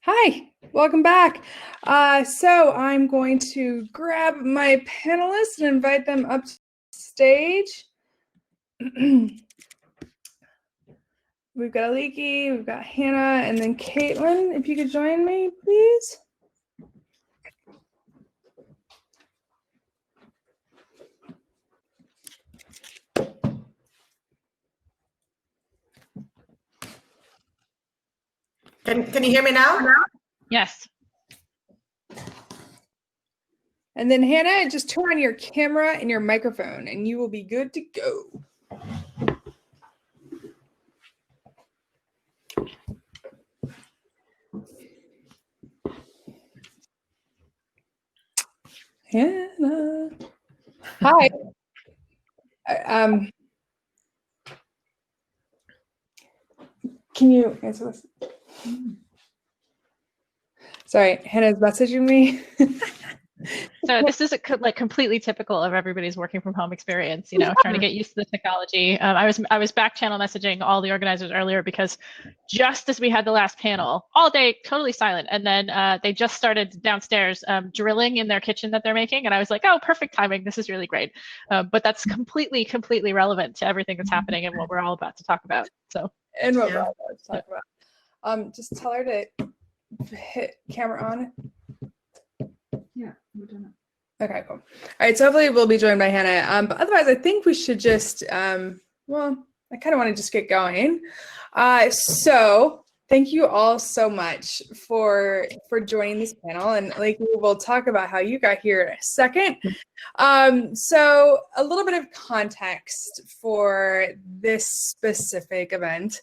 Hi, welcome back. So I'm going to grab my panelists and invite them up to the stage. We've got Aliki, we've got Hannah, and then Caitlin. If you could join me, please. Can you hear me now? Yes. And then Hannah, just turn on your camera and your microphone and you will be good to go. Hannah. Hi. Can you answer this? Sorry, Hannah's messaging me. So this is like completely typical of everybody's working from home experience, trying to get used to the technology. I was back channel messaging all the organizers earlier because just as we had the last panel, all day totally silent, and then they just started downstairs drilling in their kitchen that they're making, and I was like, oh, perfect timing, this is really great. But that's completely relevant to everything that's happening and what we're all about to talk about. So and what we're all about to talk about. Just tell her to hit camera on. Yeah, we're done. Okay, cool. All right, so hopefully we'll be joined by Hannah. But otherwise, I think we should just, well, I kind of want to just get going. So thank you all so much for joining this panel. And like, we'll talk about how you got here in a second. So a little bit of context for this specific event.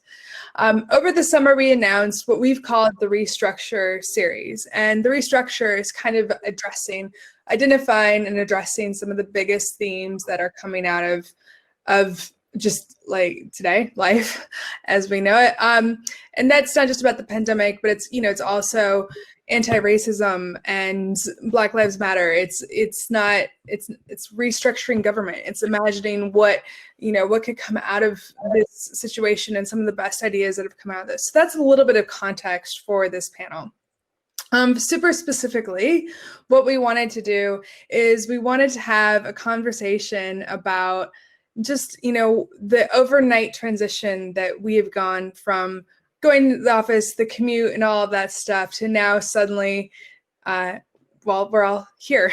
Over the summer, we announced what we've called the Restructure series. And the Restructure is kind of identifying and addressing some of the biggest themes that are coming out of just like today, life as we know it. And that's not just about the pandemic, but it's also anti-racism and Black Lives Matter. It's restructuring government. It's imagining what could come out of this situation and some of the best ideas that have come out of this. So that's a little bit of context for this panel. Super specifically, what we wanted to do is we wanted to have a conversation about just, the overnight transition that we have gone from going to the office, the commute and all of that stuff to now suddenly, we're all here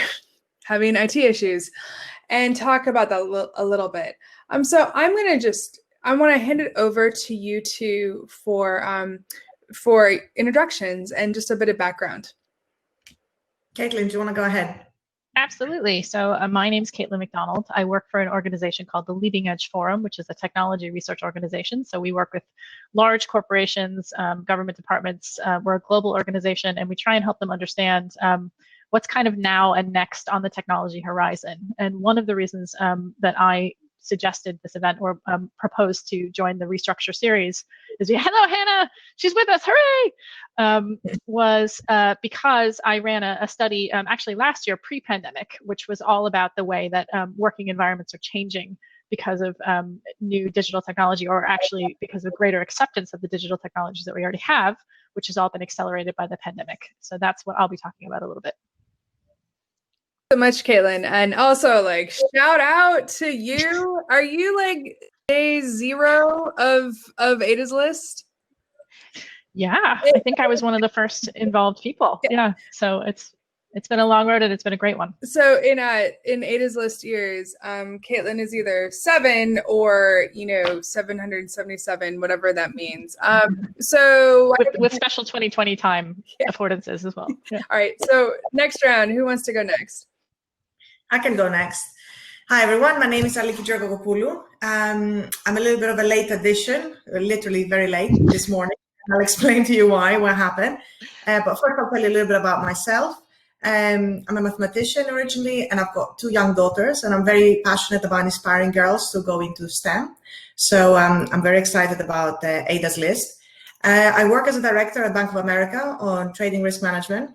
having IT issues, and talk about that a little bit. So I want to hand it over to you two for introductions and just a bit of background. Caitlin, do you want to go ahead? Absolutely. So my name's Caitlin McDonald. I work for an organization called the Leading Edge Forum, which is a technology research organization. So we work with large corporations, government departments. We're a global organization, and we try and help them understand what's kind of now and next on the technology horizon. And one of the reasons that I suggested this event or proposed to join the Restructure series is, hello, Hannah, she's with us, hooray! Was because I ran a study actually last year, pre-pandemic, which was all about the way that working environments are changing because of new digital technology, or actually because of greater acceptance of the digital technologies that we already have, which has all been accelerated by the pandemic. So that's what I'll be talking about a little bit. So much, Caitlin, and also like shout out to you. Are you like day 0 of Ada's List? Yeah, I think I was one of the first involved people. Yeah, so it's been a long road, and it's been a great one. So in Ada's List years, Caitlin is either 7 or 777, whatever that means. So with special 2020 time affordances as well. Yeah. All right. So next round, who wants to go next? I can go next. Hi, everyone. My name is Aliki Georgopoulou. I'm a little bit of a late addition, literally very late this morning. I'll explain to you what happened. But first, I'll tell you a little bit about myself. I'm a mathematician originally, and I've got 2 young daughters, and I'm very passionate about inspiring girls to go into STEM. So I'm very excited about Ada's List. I work as a director at Bank of America on trading risk management.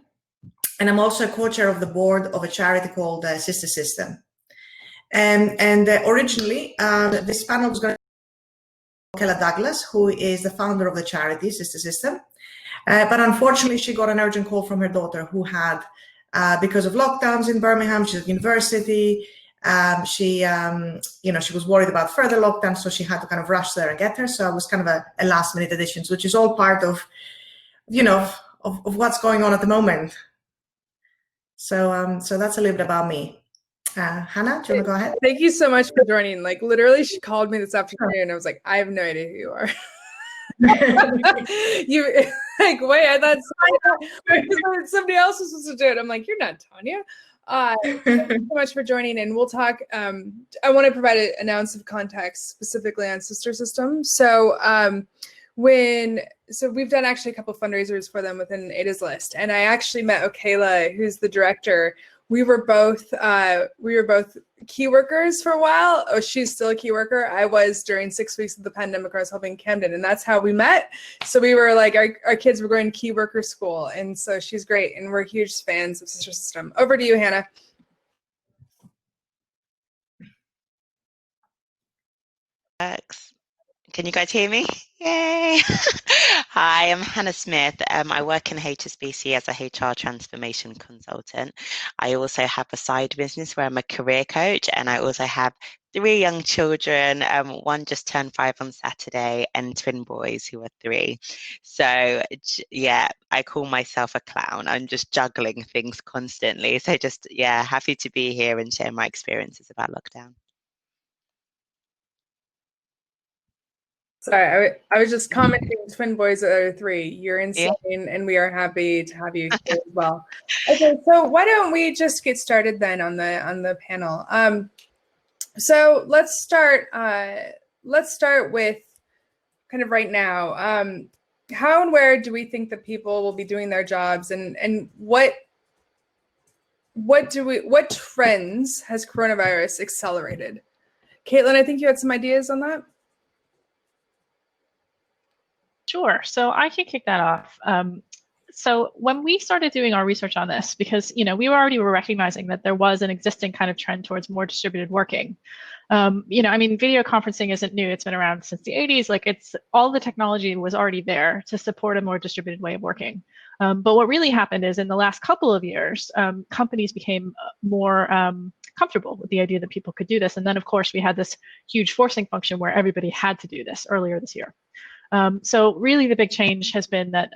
And I'm also a co-chair of the board of a charity called Sister System. And originally, this panel was going to be Kella Douglas, who is the founder of the charity Sister System. But unfortunately, she got an urgent call from her daughter who had, because of lockdowns in Birmingham, she's at university. She was worried about further lockdowns, so she had to kind of rush there and get her. So it was kind of a last minute addition, which is all part of, of what's going on at the moment. So that's a little bit about me. Hannah, do you want to go ahead? Thank you so much for joining. Like literally, she called me this afternoon, and I was like, I have no idea who you are. You like, wait, I thought somebody else was supposed to do it. I'm like, you're not Tanya. Thank you so much for joining, and we'll talk. I want to provide an ounce of context specifically on Sister System. So we've done actually a couple fundraisers for them within Ada's List, and I actually met Okayla, who's the director. We were both key workers for a while. Oh, she's still a key worker. I was during 6 weeks of the pandemic. I was helping Camden, and that's how we met. So we were like, our kids were going to key worker school, and so she's great, and we're huge fans of Sister System. Over to you, Hannah. Can you guys hear me? Yay! Hi, I'm Hannah Smith. I work in HSBC as a HR transformation consultant. I also have a side business where I'm a career coach, and I also have 3 young children. One just turned 5 on Saturday, and twin boys who are 3. So yeah, I call myself a clown. I'm just juggling things constantly. So just, yeah, happy to be here and share my experiences about lockdown. Sorry, I was just commenting. Twin boys that are 3. You're insane, and we are happy to have you here as well. Okay, so why don't we just get started then on the panel? So let's start with kind of right now. How and where do we think that people will be doing their jobs, and what trends has coronavirus accelerated? Caitlin, I think you had some ideas on that. Sure. So I can kick that off. So when we started doing our research on this, because we already were recognizing that there was an existing kind of trend towards more distributed working. Video conferencing isn't new. It's been around since the 80s. Like, it's all the technology was already there to support a more distributed way of working. But what really happened is in the last couple of years, companies became more comfortable with the idea that people could do this. And then, of course, we had this huge forcing function where everybody had to do this earlier this year. So really the big change has been that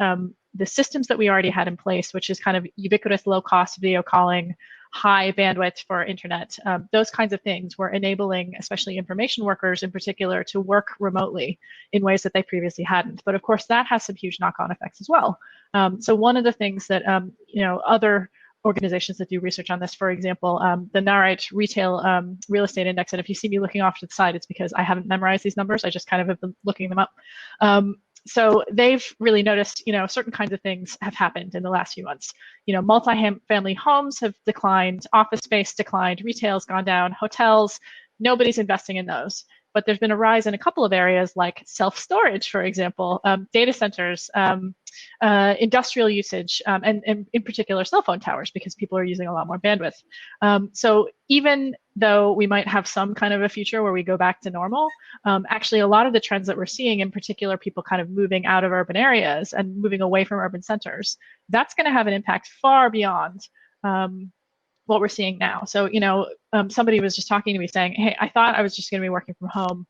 the systems that we already had in place, which is kind of ubiquitous low-cost video calling, high bandwidth for internet, those kinds of things were enabling, especially information workers in particular, to work remotely in ways that they previously hadn't. But of course, that has some huge knock-on effects as well. So one of the things that other organizations that do research on this, for example, the Nareit Retail Real Estate Index, and if you see me looking off to the side, it's because I haven't memorized these numbers. I just kind of have been looking them up. So they've really noticed, certain kinds of things have happened in the last few months. Multi-family homes have declined, office space declined, retail's gone down, hotels, nobody's investing in those. But there's been a rise in a couple of areas like self-storage, for example, data centers, industrial usage, and in particular cell phone towers, because people are using a lot more bandwidth. So even though we might have some kind of a future where we go back to normal, actually a lot of the trends that we're seeing, in particular people kind of moving out of urban areas and moving away from urban centers, that's going to have an impact far beyond what we're seeing now. So, somebody was just talking to me saying, hey, I thought I was just going to be working from home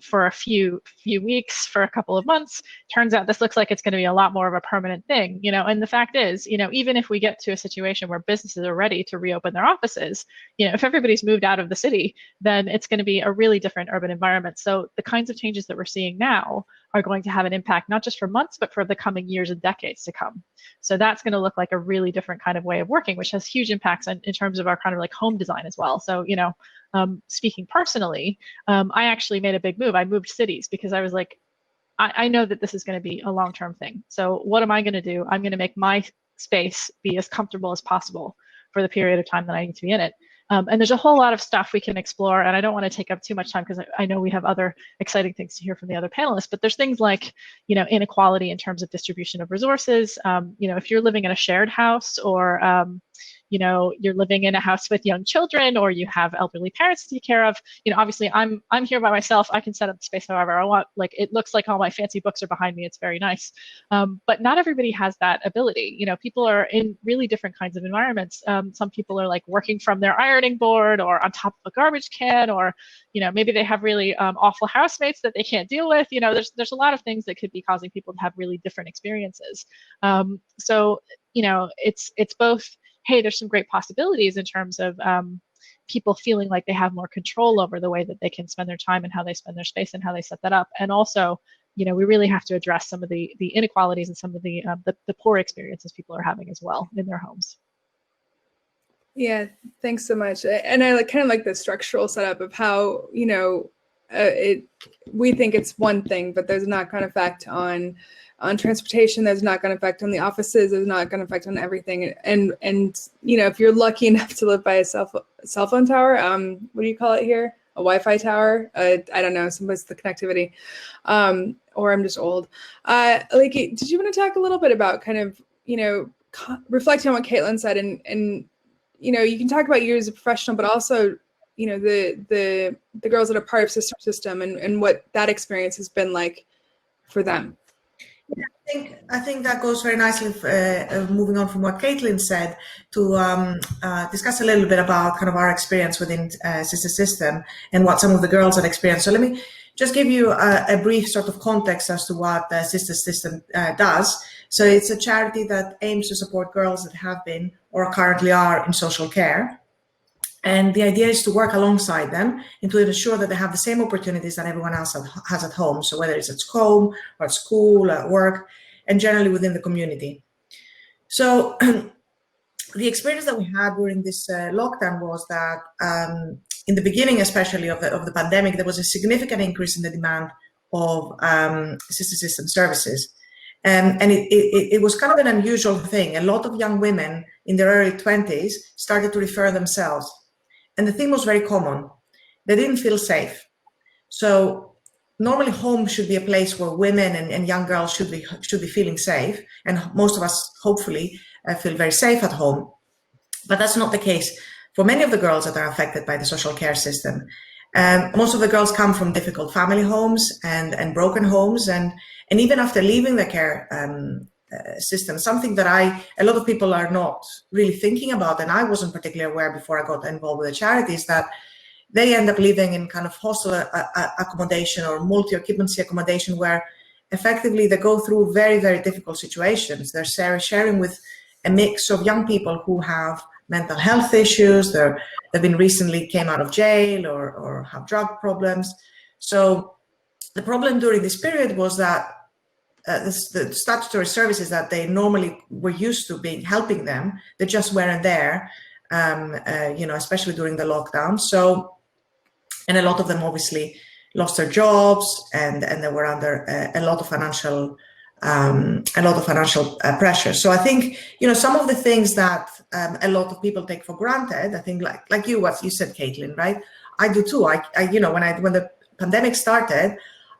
for a few weeks, for a couple of months. Turns out this looks like it's going to be a lot more of a permanent thing, and the fact is, even if we get to a situation where businesses are ready to reopen their offices, if everybody's moved out of the city, then it's going to be a really different urban environment. So the kinds of changes that we're seeing now are going to have an impact, not just for months, but for the coming years and decades to come. So that's going to look like a really different kind of way of working, which has huge impacts in terms of our kind of like home design as well. So, speaking personally, I actually made a big move. I moved cities because I was like, I know that this is going to be a long-term thing. So what am I going to do? I'm going to make my space be as comfortable as possible for the period of time that I need to be in it. And there's a whole lot of stuff we can explore, and I don't want to take up too much time because I know we have other exciting things to hear from the other panelists, but there's things like, inequality in terms of distribution of resources. If you're living in a shared house or, you're living in a house with young children, or you have elderly parents to take care of. Obviously I'm here by myself. I can set up the space however I want. Like, it looks like all my fancy books are behind me. It's very nice. But not everybody has that ability. People are in really different kinds of environments. Some people are like working from their ironing board or on top of a garbage can, or maybe they have really awful housemates that they can't deal with. There's a lot of things that could be causing people to have really different experiences. So it's both, hey, there's some great possibilities in terms of people feeling like they have more control over the way that they can spend their time and how they spend their space and how they set that up. And also, we really have to address some of the inequalities and some of the poor experiences people are having as well in their homes. Yeah, thanks so much. And I kind of like the structural setup of how, we think it's one thing, but there's a knock-on effect on transportation. There's a knock-on effect on the offices. There's a knock-on effect on everything. And if you're lucky enough to live by a cell phone tower, what do you call it here? A Wi-Fi tower? I don't know. Somebody's the connectivity. Or I'm just old. Aliki, did you want to talk a little bit about kind of, reflecting on what Caitlin said, and you can talk about you as a professional, but also, the girls that are part of Sister System and what that experience has been like for them. Yeah, I think that goes very nicely, moving on from what Caitlin said, to discuss a little bit about kind of our experience within Sister System and what some of the girls have experienced. So let me just give you a brief sort of context as to what Sister System does. So it's a charity that aims to support girls that have been or currently are in social care. And the idea is to work alongside them and to ensure that they have the same opportunities that everyone else has at home. So whether it's at home or at school, at work, and generally within the community. So the experience that we had during this lockdown was that in the beginning, especially of the pandemic, there was a significant increase in the demand of Sister System services. And it was kind of an unusual thing. A lot of young women in their early 20s started to refer themselves. And the thing was very common. They didn't feel safe. So normally home should be a place where women and young girls should be feeling safe. And most of us, hopefully, feel very safe at home. But that's not the case for many of the girls that are affected by the social care system. Most of the girls come from difficult family homes and broken homes. And even after leaving the care system, something that a lot of people are not really thinking about, and I wasn't particularly aware before I got involved with the charities, that they end up living in kind of hostel accommodation or multi-occupancy accommodation, where effectively they go through very, very difficult situations. They're sharing with a mix of young people who have mental health issues. They've been recently came out of jail or have drug problems. So the problem during this period was that the statutory services that they normally were used to helping them, they just weren't there, especially during the lockdown. So, and a lot of them obviously lost their jobs and they were under a lot of financial pressure. So I think, some of the things that a lot of people take for granted, I think like what you said, Caitlin, right? I do too. I when the pandemic started,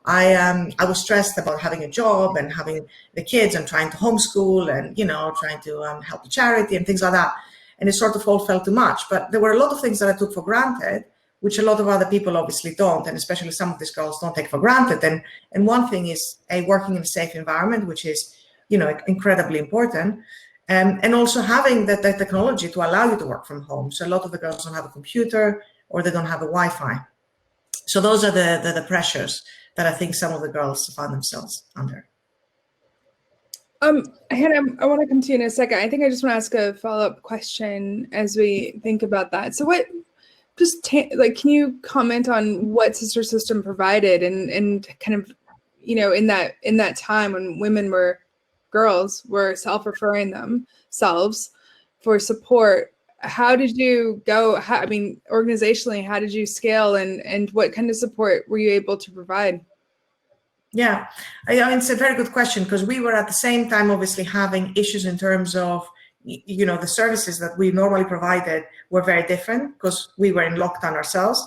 I was stressed about having a job and having the kids and trying to homeschool and, trying to help the charity and things like that. And it sort of all felt too much. But there were a lot of things that I took for granted, which a lot of other people obviously don't. And especially some of these girls don't take for granted. And one thing is working in a safe environment, which is, incredibly important. And also having the technology to allow you to work from home. So a lot of the girls don't have a computer or they don't have a Wi-Fi. So those are the pressures that I think some of the girls find themselves under. Hannah, I want to come to you in a second. I think I just want to ask a follow-up question as we think about that. So can you comment on what Sister System provided and kind of, in that time when girls were self-referring themselves for support? How did you go? Organizationally, how did you scale and what kind of support were you able to provide? Yeah, it's a very good question, because we were at the same time obviously having issues in terms of, the services that we normally provided were very different because we were in lockdown ourselves.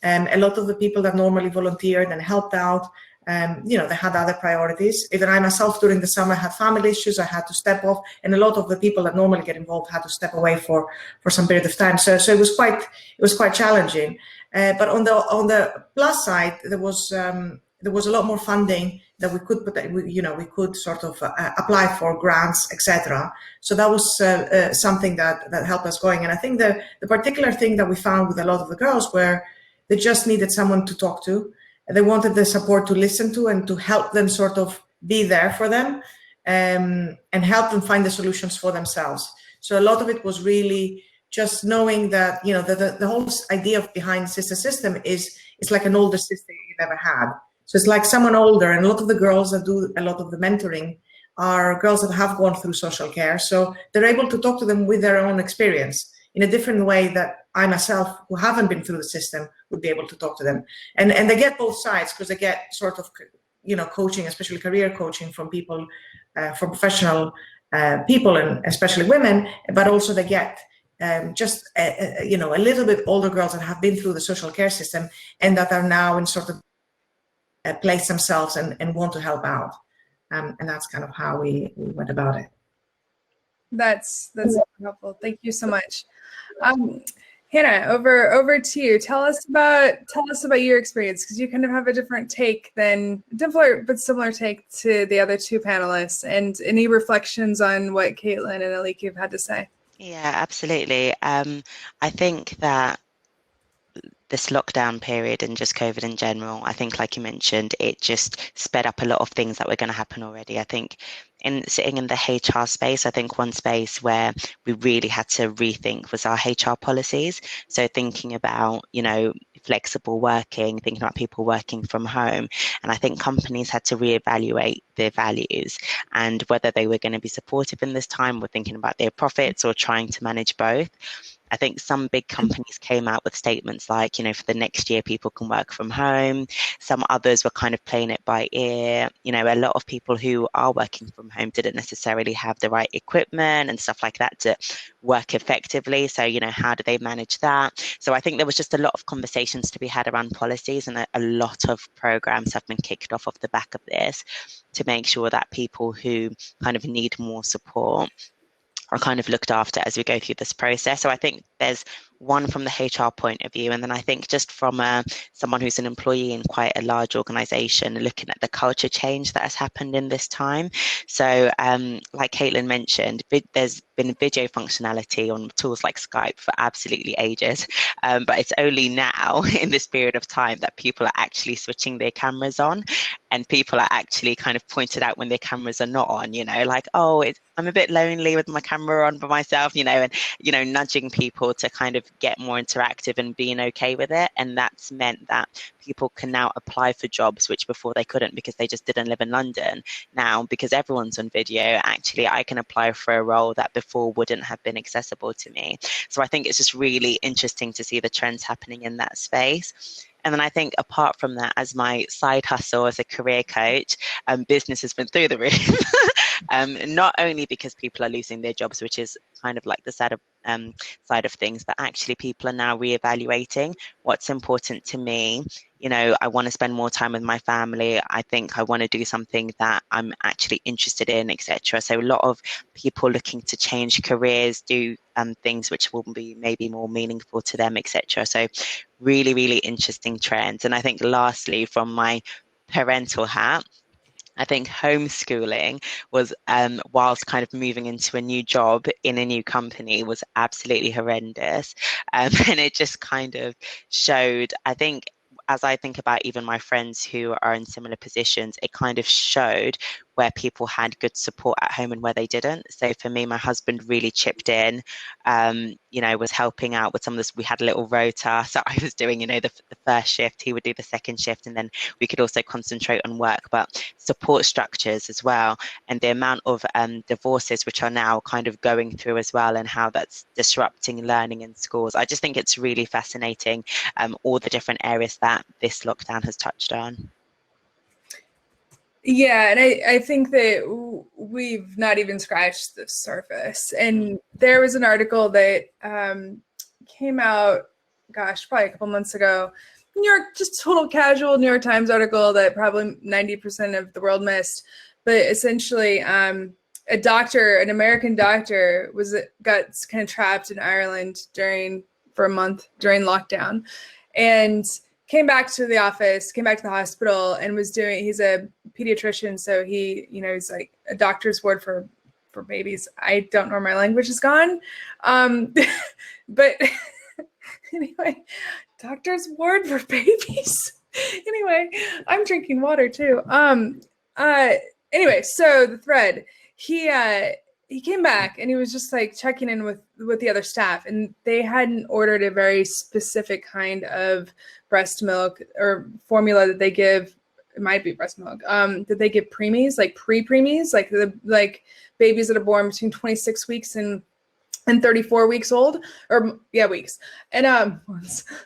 And a lot of the people that normally volunteered and helped out they had other priorities. Even I myself during the summer had family issues. I had to step off, and a lot of the people that normally get involved had to step away for some period of time. So it was quite challenging. But on the plus side, there was a lot more funding that we could we could sort of apply for grants, etc. So that was something that helped us going. And I think the particular thing that we found with a lot of the girls were they just needed someone to talk to. They wanted the support to listen to and to help them sort of be there for them, and help them find the solutions for themselves. So a lot of it was really just knowing that, the whole idea behind Sister System is it's like an older sister you've ever had. So it's like someone older, and a lot of the girls that do a lot of the mentoring are girls that have gone through social care. So they're able to talk to them with their own experience in a different way that I myself, who haven't been through the system, would be able to talk to them. And they get both sides, because they get sort of, coaching, especially career coaching from people, from professional people, and especially women, but also they get just, a little bit older girls that have been through the social care system and that are now in sort of place themselves and want to help out. And that's kind of how we went about it. That's helpful. Thank you so much. Hannah, over to you. Tell us about your experience, because you kind of have a different take but similar take to the other two panelists, and any reflections on what Caitlin and Aliki have had to say. Yeah, absolutely. I think that this lockdown period and just COVID in general, I think, like you mentioned, it just sped up a lot of things that were going to happen already. I think sitting in the HR space, I think one space where we really had to rethink was our HR policies. So thinking about, flexible working, thinking about people working from home. And I think companies had to reevaluate their values and whether they were going to be supportive in this time, or thinking about their profits, or trying to manage both. I think some big companies came out with statements like, for the next year, people can work from home. Some others were kind of playing it by ear. A lot of people who are working from home didn't necessarily have the right equipment and stuff like that to work effectively. So, how do they manage that? So I think there was just a lot of conversations to be had around policies, and a lot of programs have been kicked off the back of this to make sure that people who kind of need more support are kind of looked after as we go through this process. So I think there's one from the HR point of view, and then I think just from someone who's an employee in quite a large organization, looking at the culture change that has happened in this time. So like Caitlin mentioned, there's been video functionality on tools like Skype for absolutely ages, but it's only now in this period of time that people are actually switching their cameras on, and people are actually kind of pointed out when their cameras are not on, like, oh, I'm a bit lonely with my camera on by myself, and, nudging people to kind of get more interactive and being okay with it. And that's meant that people can now apply for jobs, which before they couldn't because they just didn't live in London. Now, because everyone's on video, actually, I can apply for a role that before wouldn't have been accessible to me. So I think it's just really interesting to see the trends happening in that space. And then I think apart from that, as my side hustle as a career coach, business has been through the roof. Not only because people are losing their jobs, which is kind of like the side of things, but actually people are now reevaluating what's important to me. I want to spend more time with my family. I think I want to do something that I'm actually interested in, etc. So a lot of people looking to change careers, do things which will be maybe more meaningful to them, etc. So really, really interesting trends. And I think lastly, from my parental hat, I think homeschooling was, whilst kind of moving into a new job in a new company, was absolutely horrendous. And it just kind of showed, I think, as I think about even my friends who are in similar positions, it kind of showed where people had good support at home and where they didn't. So for me, my husband really chipped in, was helping out with some of this. We had a little rota. So I was doing, the first shift, he would do the second shift, and then we could also concentrate on work, but support structures as well. And the amount of divorces which are now kind of going through as well, and how that's disrupting learning in schools. I just think it's really fascinating, all the different areas that this lockdown has touched on. Yeah, and I think that we've not even scratched the surface. And there was an article that came out, probably a couple months ago, just total casual New York Times article that probably 90% of the world missed. But essentially, an American doctor got kind of trapped in Ireland for a month during lockdown, and came back to the hospital, and he's a pediatrician, so he's like a doctor's ward for babies. I don't know where my language is gone, but anyway, doctor's ward for babies. Anyway, I'm drinking water too. Anyway, so the thread, he came back and he was just like checking in with the other staff, and they hadn't ordered a very specific kind of breast milk or formula that they give. It might be breast milk that they give preemies, like pre-preemies, like babies that are born between 26 weeks and 34 weeks old, weeks. And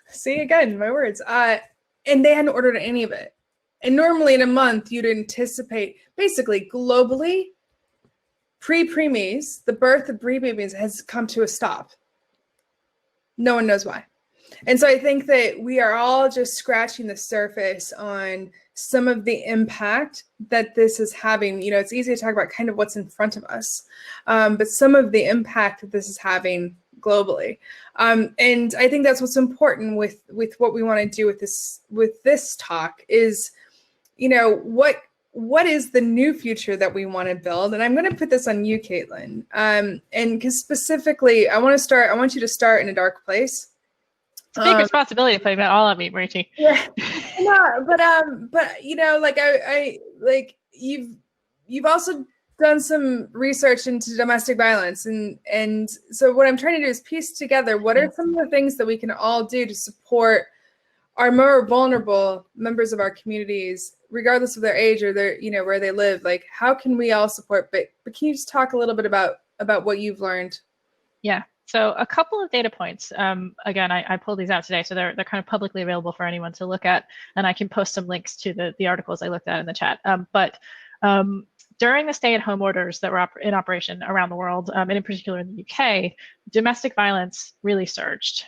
see, again, my words. And they hadn't ordered any of it. And normally in a month, you'd anticipate, basically globally, pre-preemies, the birth of pre-babies has come to a stop. No one knows why. And so I think that we are all just scratching the surface on some of the impact that this is having. It's easy to talk about kind of what's in front of us, but some of the impact that this is having globally. And I think that's what's important with what we want to do with this talk is, what is the new future that we want to build? And I'm going to put this on you, Caitlin. And because specifically, I want you to start in a dark place. It's a big responsibility to put that all on me, Marici. Yeah, no, but I you've also done some research into domestic violence, and so what I'm trying to do is piece together what are some of the things that we can all do to support our more vulnerable members of our communities, regardless of their age or their where they live. Like, how can we all support? But can you just talk a little bit about what you've learned? Yeah. So a couple of data points. Again, I pulled these out today, so they're kind of publicly available for anyone to look at, and I can post some links to the articles I looked at in the chat. But during the stay-at-home orders that were in operation around the world, and in particular in the UK, domestic violence really surged.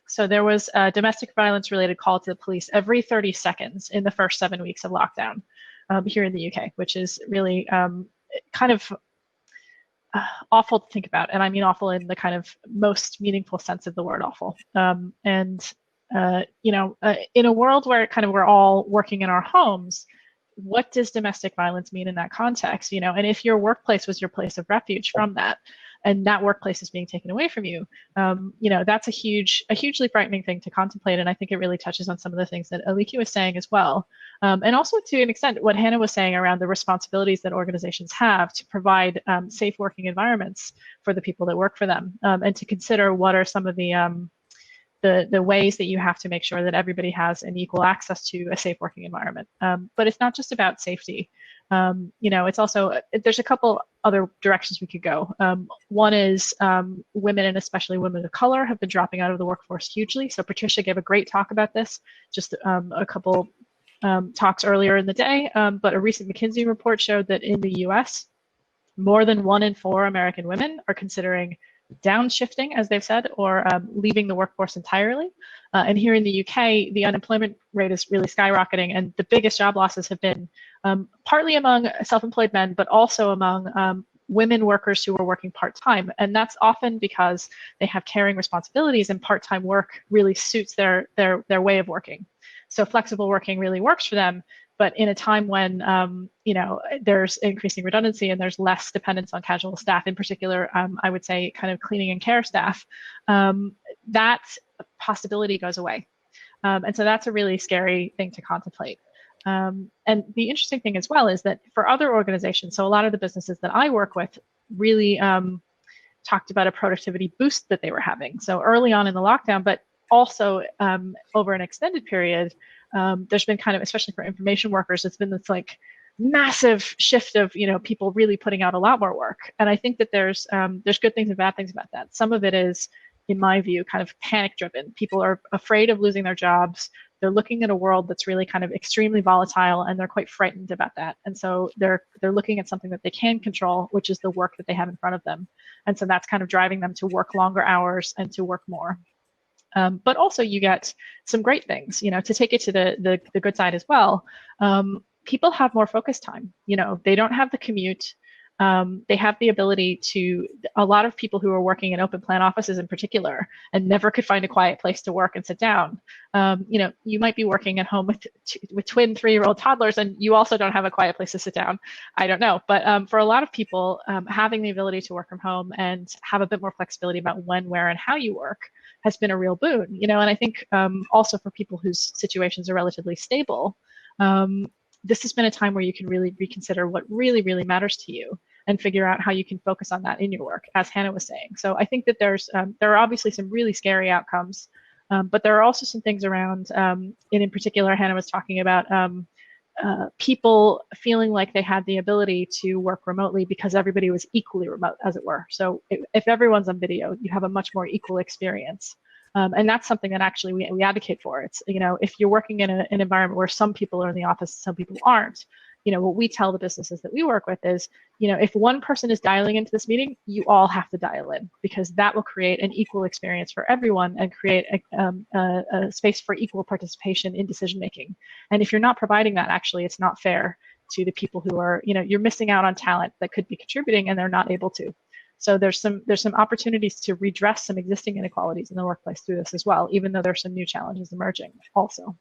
So there was a domestic violence-related call to the police every 30 seconds in the first 7 weeks of lockdown here in the UK, which is really kind of awful to think about. And I mean awful in the kind of most meaningful sense of the word awful. In a world where kind of we're all working in our homes, what does domestic violence mean in that context? And if your workplace was your place of refuge from that, and that workplace is being taken away from you, that's a hugely frightening thing to contemplate. And I think it really touches on some of the things that Aliki was saying as well. And also to an extent, what Hannah was saying around the responsibilities that organizations have to provide safe working environments for the people that work for them, and to consider what are some of the ways that you have to make sure that everybody has an equal access to a safe working environment. But it's not just about safety. It's also, there's a couple other directions we could go. One is women, and especially women of color, have been dropping out of the workforce hugely. So Patricia gave a great talk about this, just a couple talks earlier in the day. But a recent McKinsey report showed that in the US, more than 1 in 4 American women are considering downshifting, as they've said, or leaving the workforce entirely. And here in the UK, the unemployment rate is really skyrocketing, and the biggest job losses have been partly among self-employed men, but also among women workers who are working part-time. And that's often because they have caring responsibilities, and part-time work really suits their way of working. So flexible working really works for them. But in a time when there's increasing redundancy and there's less dependence on casual staff, in particular, I would say kind of cleaning and care staff, that possibility goes away. And so that's a really scary thing to contemplate. And the interesting thing as well is that for other organizations, so a lot of the businesses that I work with really talked about a productivity boost that they were having. So early on in the lockdown, but also over an extended period, there's been kind of, especially for information workers, it's been this like massive shift of people really putting out a lot more work. And I think that there's good things and bad things about that. Some of it is, in my view, kind of panic driven. People are afraid of losing their jobs. They're looking at a world that's really kind of extremely volatile, and they're quite frightened about that. And so they're looking at something that they can control, which is the work that they have in front of them. And so that's kind of driving them to work longer hours and to work more. But also you get some great things, to take it to the good side as well. People have more focus time. They don't have the commute. They have the ability to, a lot of people who are working in open plan offices in particular and never could find a quiet place to work and sit down. You might be working at home with twin 3-year-old toddlers and you also don't have a quiet place to sit down. I don't know. But for a lot of people, having the ability to work from home and have a bit more flexibility about when, where, and how you work has been a real boon. And I think also for people whose situations are relatively stable, this has been a time where you can really reconsider what really, really matters to you and figure out how you can focus on that in your work, as Hannah was saying. So I think that there are obviously some really scary outcomes, but there are also some things around, and in particular, Hannah was talking about people feeling like they had the ability to work remotely because everybody was equally remote, as it were. So if everyone's on video, you have a much more equal experience. And that's something that actually we advocate for. It's, if you're working in an environment where some people are in the office, some people aren't, what we tell the businesses that we work with is, if one person is dialing into this meeting, you all have to dial in because that will create an equal experience for everyone and create a space for equal participation in decision making. And if you're not providing that, actually, it's not fair to the people who are, you're missing out on talent that could be contributing and they're not able to. So there's some opportunities to redress some existing inequalities in the workplace through this as well, even though there's some new challenges emerging also.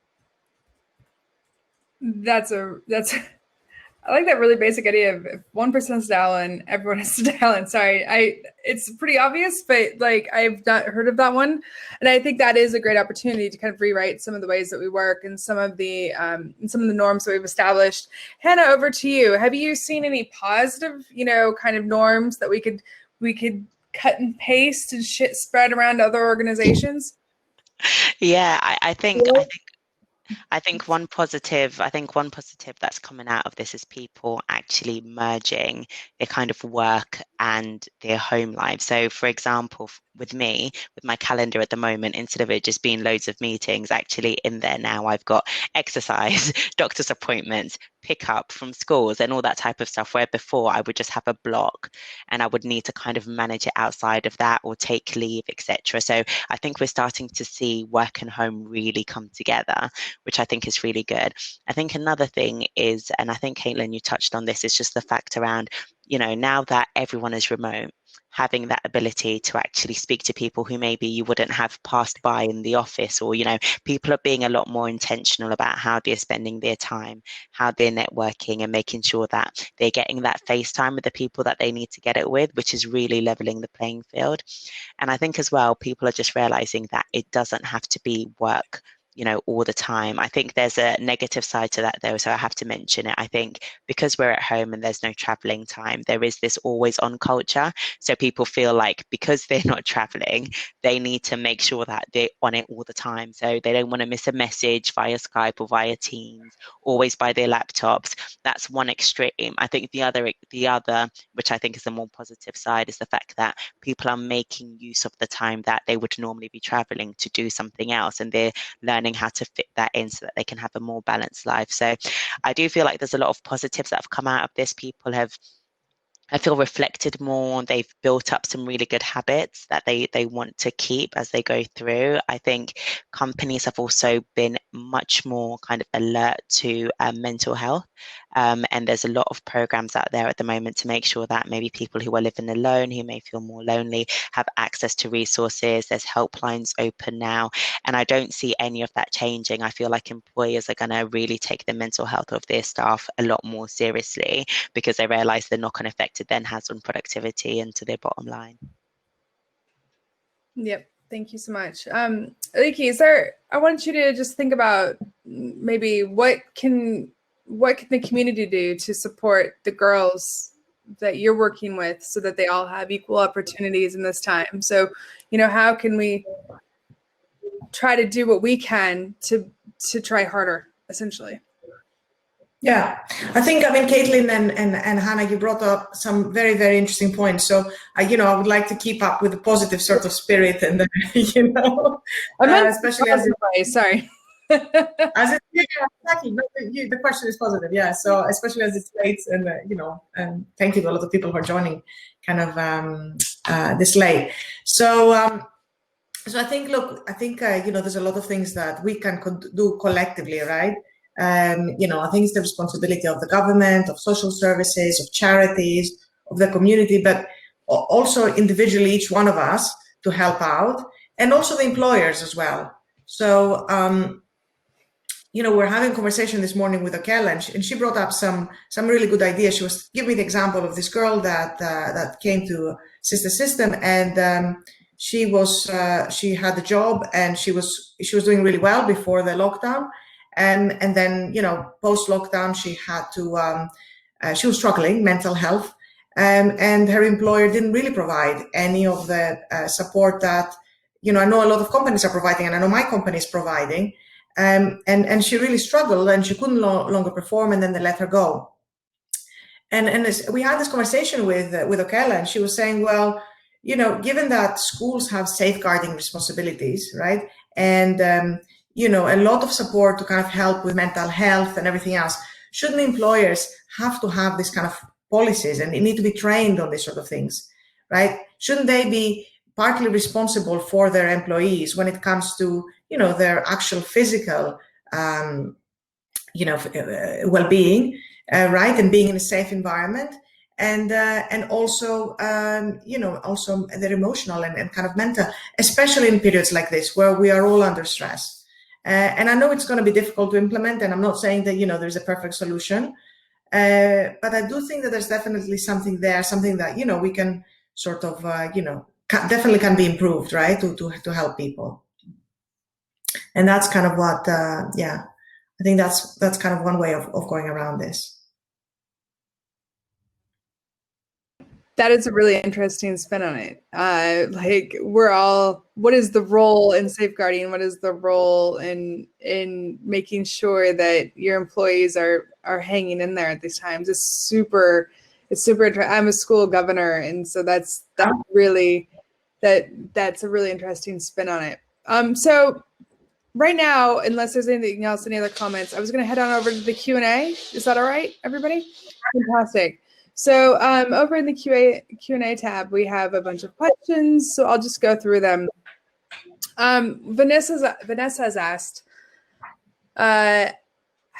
I like that really basic idea of if one person has to dial in, everyone has to dial in. Sorry, it's pretty obvious, but I've not heard of that one. And I think that is a great opportunity to kind of rewrite some of the ways that we work and some of the norms that we've established. Hannah, over to you. Have you seen any positive, kind of norms that we could cut and paste and spread around other organizations? Yeah, I think one positive that's coming out of this is people actually merging their kind of work and their home life. So for example, with me, with my calendar at the moment, instead of it just being loads of meetings, actually in there now I've got exercise, doctor's appointments, pick up from schools and all that type of stuff, where before I would just have a block and I would need to kind of manage it outside of that or take leave, etc. So I think we're starting to see work and home really come together, which I think is really good. I think another thing is, and I think Caitlin, you touched on this, is just the fact around, now that everyone is remote, having that ability to actually speak to people who maybe you wouldn't have passed by in the office, or, people are being a lot more intentional about how they're spending their time, how they're networking and making sure that they're getting that face time with the people that they need to get it with, which is really leveling the playing field. And I think as well, people are just realizing that it doesn't have to be work all the time. I think there's a negative side to that though, so I have to mention it. I think because we're at home and there's no traveling time, there is this always on culture. So people feel like because they're not traveling, they need to make sure that they're on it all the time. So they don't want to miss a message via Skype or via Teams, always by their laptops. That's one extreme. I think the other, which I think is the more positive side, is the fact that people are making use of the time that they would normally be traveling to do something else, and they're learning how to fit that in so that they can have a more balanced life. So I do feel like there's a lot of positives that have come out of this. People have, I feel, reflected more. They've built up some really good habits that they want to keep as they go through. I think companies have also been much more kind of alert to mental health. And there's a lot of programs out there at the moment to make sure that maybe people who are living alone, who may feel more lonely, have access to resources. There's helplines open now. And I don't see any of that changing. I feel like employers are going to really take the mental health of their staff a lot more seriously, because they realize the knock-on effect it then has on productivity and to their bottom line. Yep. Thank you so much. Aliki, I want you to just think about maybe what can the community do to support the girls that you're working with so that they all have equal opportunities in this time? So, how can we try to do what we can to try harder, essentially? Yeah, I mean, Caitlin and Hannah, you brought up some very, very interesting points. So, I would like to keep up with the positive sort of spirit, and especially as sorry. Exactly. But the question is positive, yeah. So, especially as it's late, and and thank you to a lot of people for joining, kind of this late. So, So I think, look, I think, there's a lot of things that we can do collectively, right? I think it's the responsibility of the government, of social services, of charities, of the community, but also individually, each one of us to help out, and also the employers as well. So, we're having a conversation this morning with Okela, and she brought up some really good ideas. She was giving me the example of this girl that came to Sister System, and she had the job, and she was doing really well before the lockdown, and then post lockdown she had to she was struggling mental health, and her employer didn't really provide any of the support that I know a lot of companies are providing, and I know my company is providing. And she really struggled, and she couldn't longer perform, and then they let her go. And we had this conversation with Okela, and she was saying, well, given that schools have safeguarding responsibilities, right, and a lot of support to kind of help with mental health and everything else, shouldn't employers have to have this kind of policies, and they need to be trained on these sort of things, right? Shouldn't they be partly responsible for their employees when it comes to their actual physical well-being, right, and being in a safe environment, and also also their emotional and kind of mental, especially in periods like this where we are all under stress. And I know it's going to be difficult to implement, and I'm not saying that there's a perfect solution, but I do think that there's definitely something there, something that we can sort of definitely can be improved, right, to help people. And that's kind of what I think that's kind of one way of going around this. That is a really interesting spin on it. What is the role in safeguarding? What is the role in making sure that your employees are hanging in there at these times? It's super interesting. I'm a school governor, and so that's a really interesting spin on it. So right now, unless there's anything else, any other comments, I was going to head on over to the Q&A. Is that all right, everybody? Fantastic. So over in the Q&A tab, we have a bunch of questions, so I'll just go through them. Vanessa has asked, how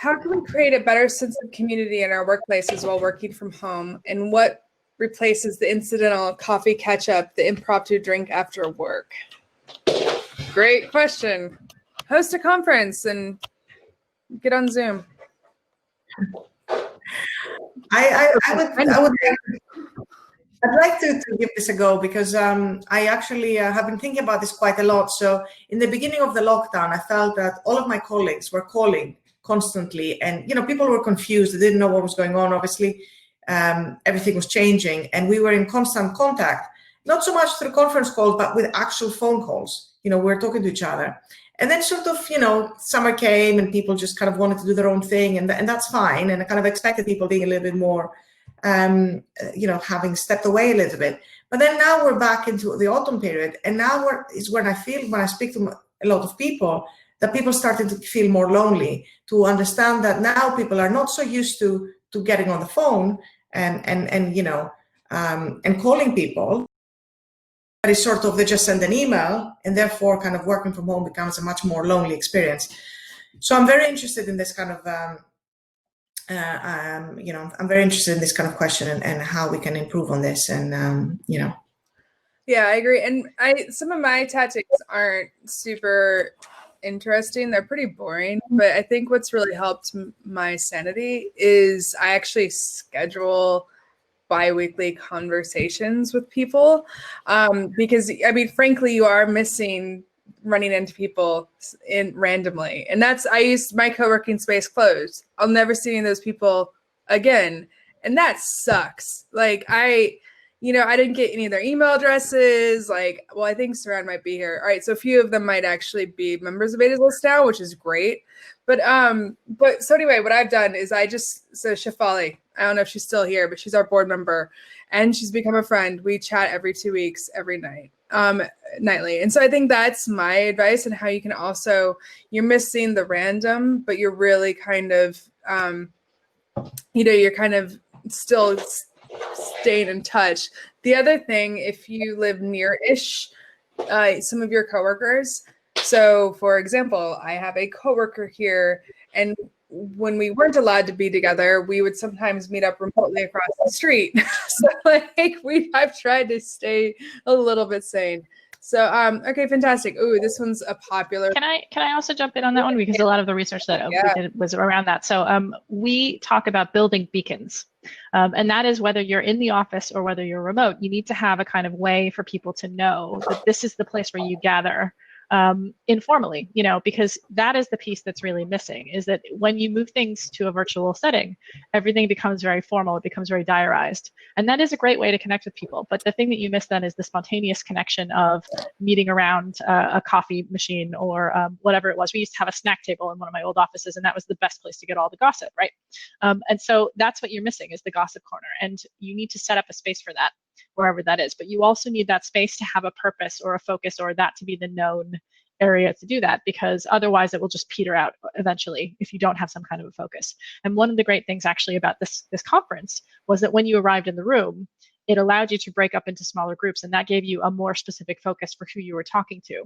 can we create a better sense of community in our workplaces while working from home? And what replaces the incidental coffee catch-up, the impromptu drink after work? Great question. Host a conference and get on Zoom. I'd like to give this a go, because I actually have been thinking about this quite a lot. So in the beginning of the lockdown, I felt that all of my colleagues were calling constantly, and people were confused. They didn't know what was going on. Obviously, everything was changing, and we were in constant contact, not so much through conference calls, but with actual phone calls. We were talking to each other. And then sort of, summer came, and people just kind of wanted to do their own thing, and that's fine. And I kind of expected people being a little bit more, having stepped away a little bit. But then now we're back into the autumn period, and now is when I feel, when I speak to a lot of people, that people started to feel more lonely, to understand that now people are not so used to getting on the phone and calling people. It's sort of they just send an email, and therefore kind of working from home becomes a much more lonely experience. So I'm very interested in this kind of, I'm very interested in this kind of question and how we can improve on this. And, Yeah, I agree. And some of my tactics aren't super interesting. They're pretty boring, but I think what's really helped my sanity is I actually schedule bi-weekly conversations with people, because frankly, you are missing running into people randomly, and I used my co-working space closed. I'll never see any of those people again, and that sucks. I didn't get any of their email addresses. I think Saran might be here. All right, so a few of them might actually be members of Ada's List now, which is great. But so anyway, what I've done is so Shafali, I don't know if she's still here, but she's our board member, and she's become a friend. We chat every 2 weeks, every night, nightly. And so I think that's my advice, and how you can also, you're missing the random, but you're really kind of, you're kind of still staying in touch. The other thing, if you live near-ish some of your coworkers. So, for example, I have a coworker here, and when we weren't allowed to be together, we would sometimes meet up remotely across the street. So, like, I've tried to stay a little bit sane. So, okay, fantastic. Ooh, this one's a popular. Can I also jump in on that one, because a lot of the research that we did was around that. So we talk about building beacons, and that is whether you're in the office or whether you're remote. You need to have a kind of way for people to know that this is the place where you gather informally, because that is the piece that's really missing, is that when you move things to a virtual setting, everything becomes very formal, it becomes very diarized. And that is a great way to connect with people. But the thing that you miss then is the spontaneous connection of meeting around a coffee machine or whatever it was. We used to have a snack table in one of my old offices, and that was the best place to get all the gossip, right? And so that's what you're missing, is the gossip corner. And you need to set up a space for that, wherever that is. But you also need that space to have a purpose or a focus, or that to be the known area to do that, because otherwise it will just peter out eventually if you don't have some kind of a focus. And one of the great things actually about this conference was that when you arrived in the room, it allowed you to break up into smaller groups, and that gave you a more specific focus for who you were talking to.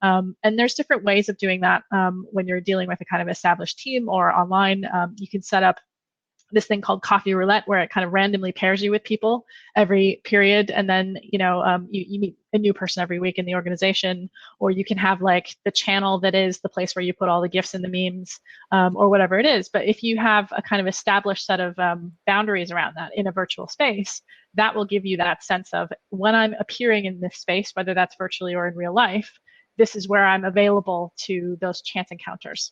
And there's different ways of doing that when you're dealing with a kind of established team or online. You can set up this thing called coffee roulette, where it kind of randomly pairs you with people every period, and then you meet a new person every week in the organization. Or you can have like the channel that is the place where you put all the gifs and the memes, or whatever it is. But if you have a kind of established set of boundaries around that in a virtual space, that will give you that sense of, when I'm appearing in this space, whether that's virtually or in real life, this is where I'm available to those chance encounters.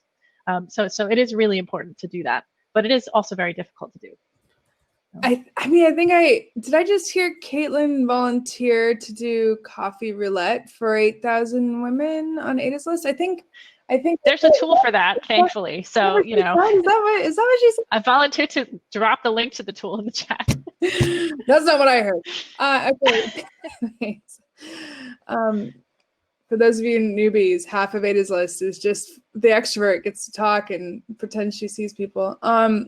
So it is really important to do that. But it is also very difficult to do. I did I just hear Caitlin volunteer to do coffee roulette for 8,000 women on Ada's list? I think there's a tool for that, thankfully. So, is that what she said? I volunteered to drop the link to the tool in the chat. That's not what I heard. Okay. Thanks. For those of you newbies, half of Ada's list is just the extrovert gets to talk and pretend she sees people.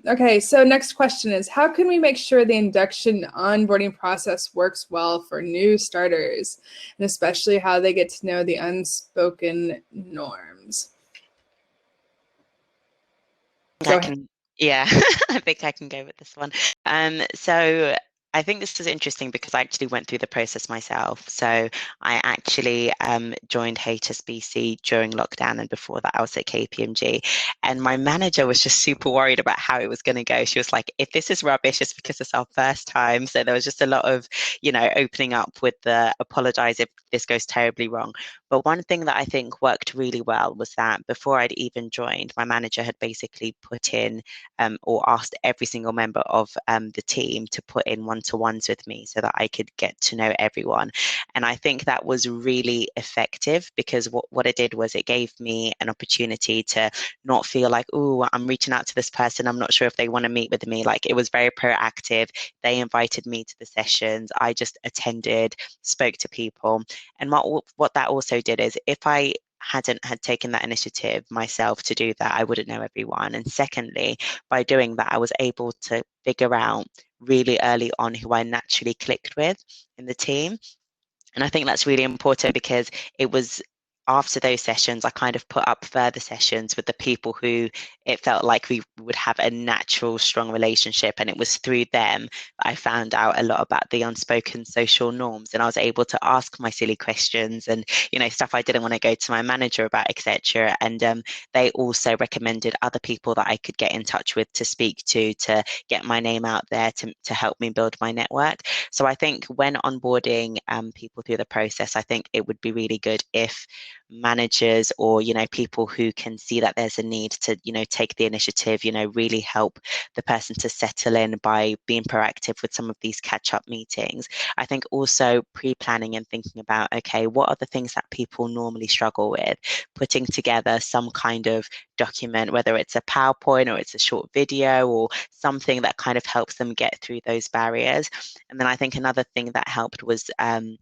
Okay, so next question is, how can we make sure the induction onboarding process works well for new starters, and especially how they get to know the unspoken norms? I think I can go with this one. So I think this is interesting because I actually went through the process myself. So I actually joined HSBC during lockdown, and before that I was at KPMG. And my manager was just super worried about how it was going to go. She was like, if this is rubbish, it's because it's our first time. So there was just a lot of, opening up with the apologize if this goes terribly wrong. But one thing that I think worked really well was that before I'd even joined, my manager had basically put in or asked every single member of the team to put in one-to-ones with me so that I could get to know everyone. And I think that was really effective, because what it did was it gave me an opportunity to not feel like, oh, I'm reaching out to this person, I'm not sure if they want to meet with me. Like, it was very proactive. They invited me to the sessions. I just attended, spoke to people. And what that also did is, if I hadn't had taken that initiative myself to do that, I wouldn't know everyone. And secondly, by doing that, I was able to figure out really early on who I naturally clicked with in the team. And I think that's really important, because it was after those sessions, I kind of put up further sessions with the people who it felt like we would have a natural, strong relationship. And it was through them that I found out a lot about the unspoken social norms. And I was able to ask my silly questions and, stuff I didn't want to go to my manager about, etc. And they also recommended other people that I could get in touch with to speak to get my name out there, to help me build my network. So I think when onboarding people through the process, I think it would be really good if managers or people who can see that there's a need to take the initiative, really help the person to settle in by being proactive with some of these catch-up meetings. I think also pre-planning and thinking about, okay, what are the things that people normally struggle with, putting together some kind of document, whether it's a PowerPoint or it's a short video or something that kind of helps them get through those barriers. And then I think another thing that helped was in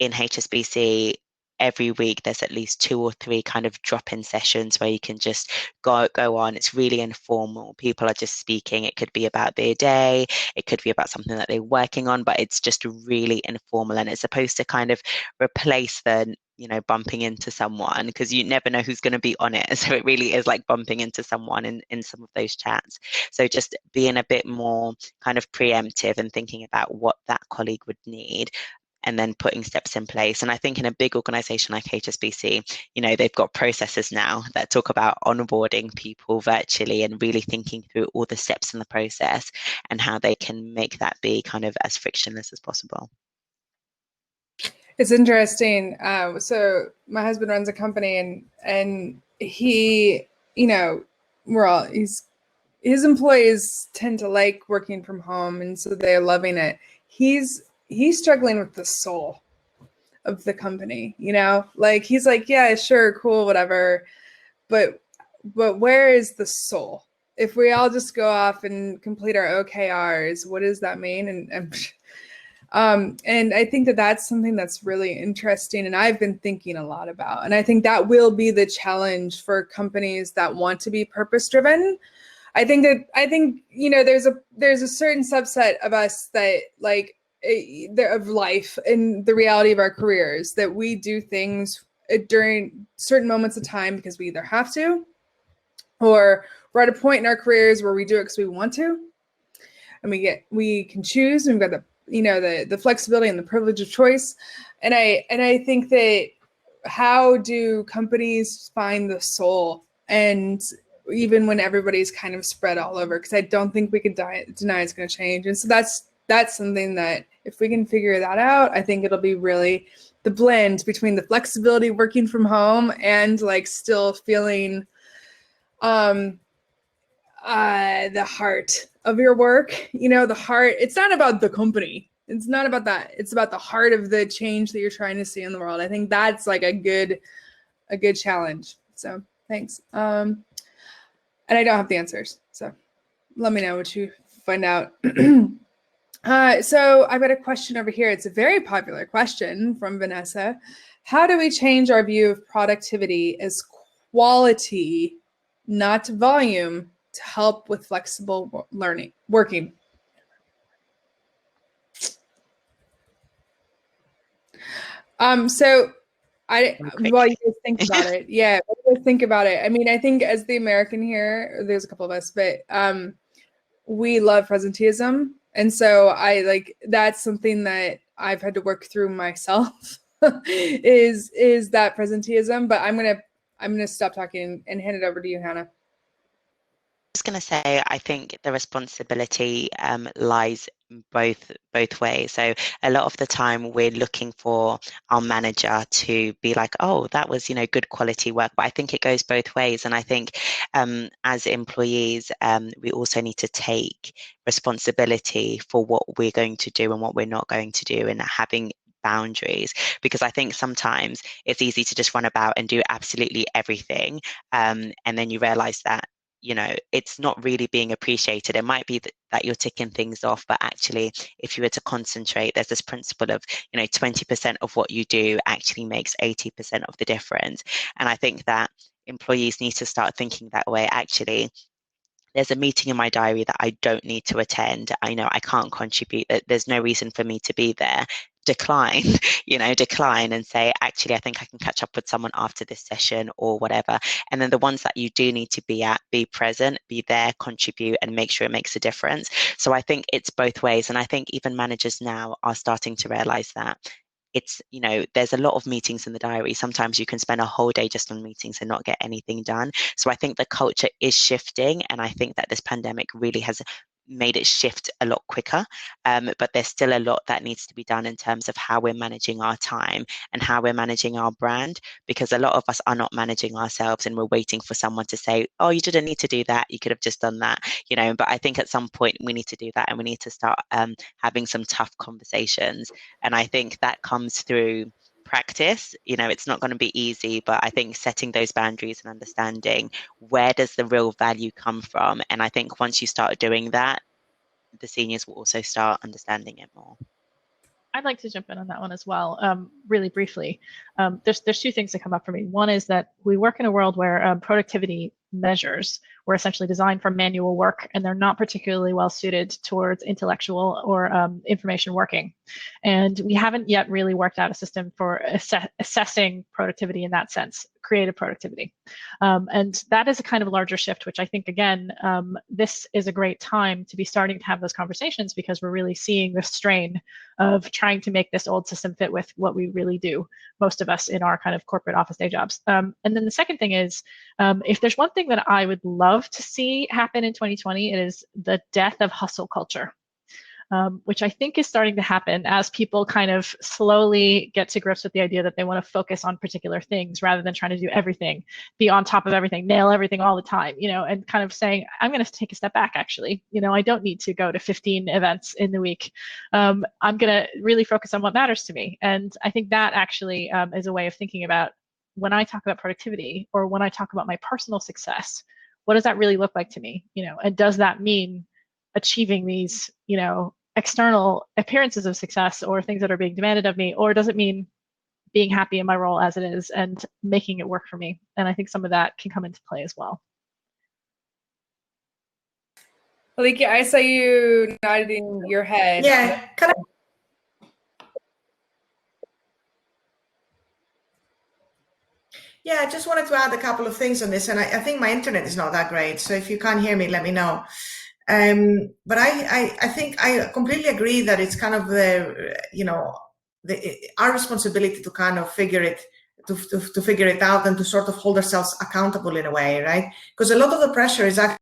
HSBC, every week there's at least 2 or 3 kind of drop-in sessions where you can just go on. It's really informal. People are just speaking. It could be about their day. It could be about something that they're working on, but it's just really informal, and it's supposed to kind of replace the bumping into someone, because you never know who's going to be on it. So it really is like bumping into someone in some of those chats. So just being a bit more kind of preemptive and thinking about what that colleague would need, and then putting steps in place. And I think in a big organization like HSBC, they've got processes now that talk about onboarding people virtually and really thinking through all the steps in the process and how they can make that be kind of as frictionless as possible. It's interesting. So my husband runs a company, and he, his employees tend to like working from home, and so they're loving it. He's struggling with the soul of the company, like he's like, yeah, sure, cool, whatever. But where is the soul? If we all just go off and complete our OKRs, what does that mean? And I think that that's something that's really interesting, and I've been thinking a lot about. And I think that will be the challenge for companies that want to be purpose-driven. I think there's a certain subset of us that of life and the reality of our careers, that we do things during certain moments of time because we either have to, or we're at a point in our careers where we do it because we want to, and we can choose, and we've got the flexibility and the privilege of choice. And I think that, how do companies find the soul, and even when everybody's kind of spread all over? Because I don't think we could deny it's going to change. And so that's something that, if we can figure that out, I think it'll be really the blend between the flexibility working from home and like still feeling the heart of your work. The heart, it's not about the company. It's not about that. It's about the heart of the change that you're trying to see in the world. I think that's like a good challenge. So thanks. And I don't have the answers, so let me know what you find out. So I've got a question over here. It's a very popular question from Vanessa. How do we change our view of productivity as quality, not volume, to help with flexible working? So while you guys think about it, I mean, I think as the American here, there's a couple of us, but we love presenteeism. And so that's something that I've had to work through myself is that presenteeism. But I'm gonna stop talking and hand it over to you, Hannah. I was going to say, I think the responsibility lies both ways. So a lot of the time we're looking for our manager to be like, oh, that was good quality work, but I think it goes both ways. And I think as employees, we also need to take responsibility for what we're going to do and what we're not going to do, and having boundaries, because I think sometimes it's easy to just run about and do absolutely everything, and then you realize that it's not really being appreciated. It might be that you're ticking things off, but actually, if you were to concentrate, there's this principle of 20% of what you do actually makes 80% of the difference. And I think that employees need to start thinking that way. Actually, there's a meeting in my diary that I don't need to attend. I know I can't contribute, that there's no reason for me to be there. Decline and say, actually, I think I can catch up with someone after this session or whatever. And then the ones that you do need to be at, be present, be there, contribute, and make sure it makes a difference. So I think it's both ways. And I think even managers now are starting to realize that it's, there's a lot of meetings in the diary. Sometimes you can spend a whole day just on meetings and not get anything done. So I think the culture is shifting. And I think that this pandemic really has made it shift a lot quicker. But there's still a lot that needs to be done in terms of how we're managing our time and how we're managing our brand, because a lot of us are not managing ourselves, and we're waiting for someone to say, oh, you didn't need to do that, you could have just done that, but I think at some point we need to do that, and we need to start having some tough conversations. And I think that comes through practice. It's not going to be easy, but I think setting those boundaries and understanding where does the real value come from. And I think once you start doing that, the seniors will also start understanding it more. I'd like to jump in on that one as well, really briefly. There's two things that come up for me. One is that we work in a world where productivity measures were essentially designed for manual work, and they're not particularly well suited towards intellectual or information working. And we haven't yet really worked out a system for assessing productivity in that sense, creative productivity. And that is a kind of larger shift, which I think, again, this is a great time to be starting to have those conversations, because we're really seeing the strain of trying to make this old system fit with what we really do, most of us in our kind of corporate office day jobs. And then the second thing is, if there's one thing that I would love to see happen in 2020, it is the death of hustle culture. Which I think is starting to happen as people kind of slowly get to grips with the idea that they want to focus on particular things rather than trying to do everything, be on top of everything, nail everything all the time, and kind of saying, I'm going to take a step back, actually. I don't need to go to 15 events in the week. I'm going to really focus on what matters to me. And I think that actually is a way of thinking about, when I talk about productivity or when I talk about my personal success, what does that really look like to me? And does that mean achieving these, external appearances of success or things that are being demanded of me, or does it mean being happy in my role as it is and making it work for me? And I think some of that can come into play as well. Alika, I saw you nodding your head. Yeah, Yeah, I just wanted to add a couple of things on this, and I think my internet is not that great, so if you can't hear me, let me know. But I think I completely agree that it's kind of our responsibility to kind of figure it out and to sort of hold ourselves accountable in a way, right? Because a lot of the pressure is actually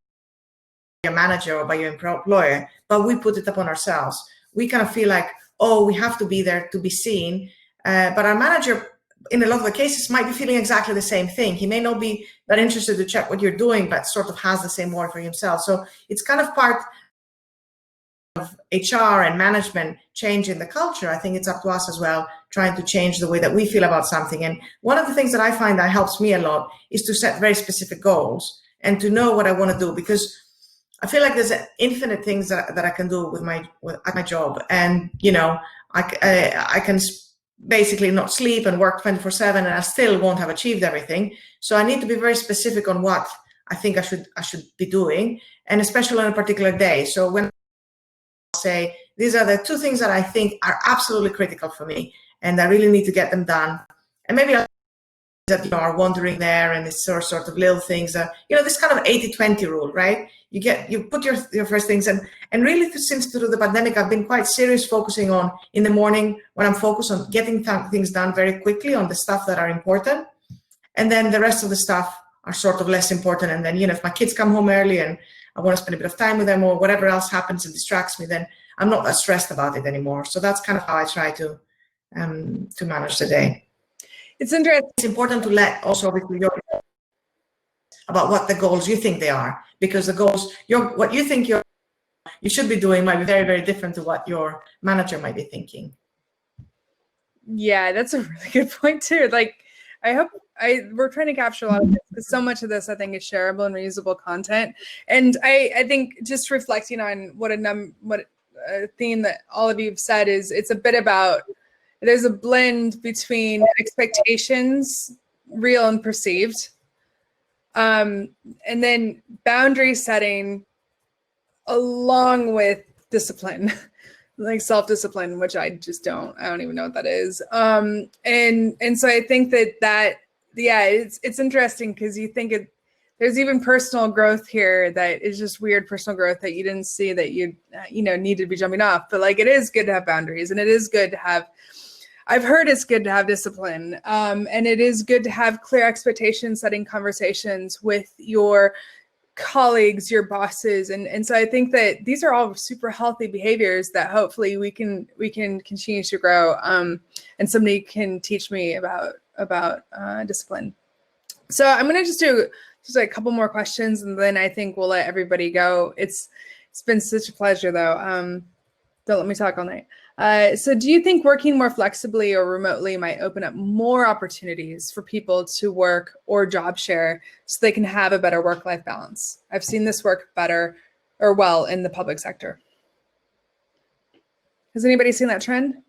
by your manager or by your employer, but we put it upon ourselves. We kind of feel like, oh, we have to be there to be seen, but our manager, in a lot of the cases, might be feeling exactly the same thing. He may not be that interested to check what you're doing, but sort of has the same worry for himself. So it's kind of part of HR and management changing the culture. I think it's up to us as well, trying to change the way that we feel about something. And one of the things that I find that helps me a lot is to set very specific goals and to know what I want to do, because I feel like there's infinite things that I can do at my job. And, I can basically not sleep and work 24/7, and I still won't have achieved everything. So I need to be very specific on what I think I should be doing, and especially on a particular day. So when I say, these are the two things that I think are absolutely critical for me, and I really need to get them done. And maybe that are wandering there, and it's sort of little things that, this kind of 80-20 rule, right? You put your first things, and really since through the pandemic, I've been quite serious focusing on, in the morning, when I'm focused on getting things done very quickly on the stuff that are important, and then the rest of the stuff are sort of less important. And then, if my kids come home early and I want to spend a bit of time with them, or whatever else happens and distracts me, then I'm not that stressed about it anymore. So that's kind of how I try to manage the day. It's interesting. It's important to let also about what the goals you think they are, because the goals, what you think you should be doing might be very, very different to what your manager might be thinking. Yeah, that's a really good point too. Like, we're trying to capture a lot of this, because so much of this, I think, is shareable and reusable content. And I think just reflecting on what a theme that all of you have said is, it's a bit about, there's a blend between expectations, real and perceived, and then boundary setting along with discipline, like self-discipline, which I don't even know what that is. And so I think that it's interesting, because you think there's even personal growth here that is just weird personal growth that you didn't see that you need to be jumping off. But like, it is good to have boundaries, and it is good to have, I've heard it's good to have discipline, and it is good to have clear expectation setting conversations with your colleagues, your bosses. And so I think that these are all super healthy behaviors that hopefully we can continue to grow. And somebody can teach me about discipline. So I'm going to just do a couple more questions, and then I think we'll let everybody go. It's been such a pleasure though. Don't let me talk all night. So do you think working more flexibly or remotely might open up more opportunities for people to work or job share so they can have a better work-life balance? I've seen this work better or well in the public sector. Has anybody seen that trend?